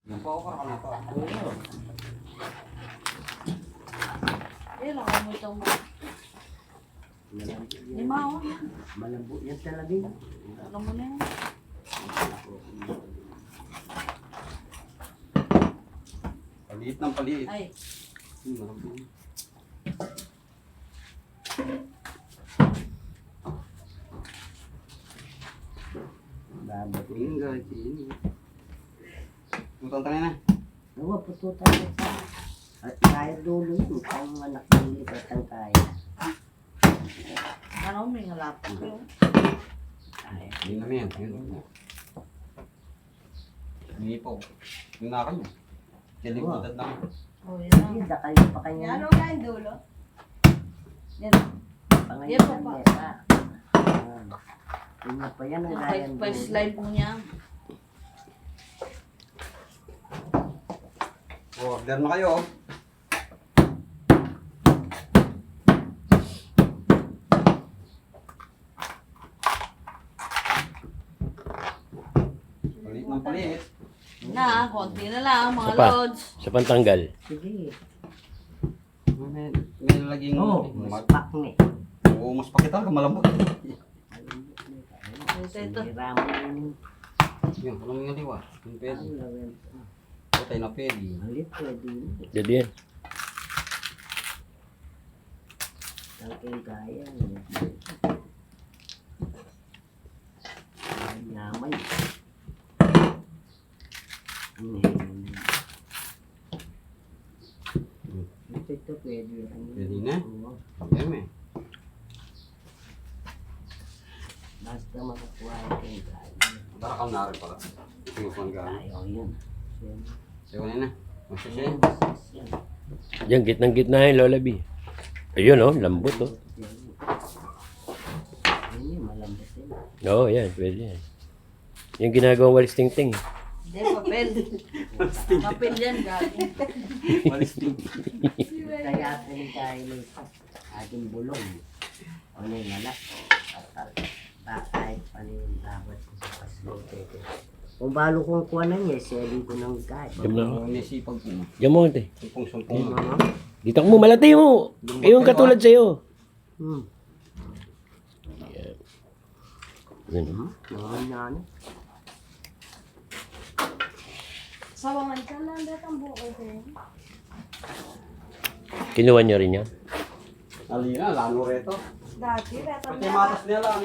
Yan po ako na po. Lang mo itong lima o. Malambot yan talaga yun. Alam mo na yan. Paliit ng paliit. Ay, Malambot. Babot Tingin guys, tingin. Tutang tayo na. Nawa, pututan mo sa... At kaya dulo yun. Kung anak ng lipat ang kaya. ano may ngalapot ko. Kaya. Hindi namin yan. Hindi po. Yung naka nyo. Kilimutan lang. O, yan lang. Hindi, kayo pa kanya. Ano nga yung dulo? Yan. Pangayon Yan pa ng pa. mesa. Kanya pa yan ang Yung kaya ng pa slide mo niya. Order na kayo. Paliit ng paliit. Na, konti na lang mga Isa pa. lods. Sa pantanggal. Sige. May laging Oo, mas pak ni. mas pakit talaga malambot. Ito. Hira mo yun. Yun, alam mo yung liwa. Yung pwede. Ang lawin. Patay na pwede. Malit pwede yun. Jadi yan. Tangking kaya. Yaman. Ito pwede. Pwede na. Oo. Pagyan eh. Basta makakuha yung kaya. Baka kang narin pala. Yung pang gano'n. Ayaw yun. Sayo na. Masasya. Diyan, gitnang-gitna yung Lola B. Ayun oh, lambot oh. Ayun yun, malambot yun. Oo, yan, pwede yan. Yung ginagawang walis ting-ting. Hindi, papel. Papel yan, gabi. Walis din. Kaya atin tayo ng ating bulong. Ano yung anak? Bakit pa yung dapat sa paslote. Kung balo kong kuha na niya, selling ko ng kahit. Diyan na ako. Ang nisipag po. Diyan mo, ante. Sumpong-sumpong. Dito mo, malati mo. Yung katulad sa'yo. Yan. Ano? Sawangan ka lang dito ang buko ko. Kinuha niyo rin yan? Alina, lalo reto. Dati, reto Pati na. matas niya lang eh.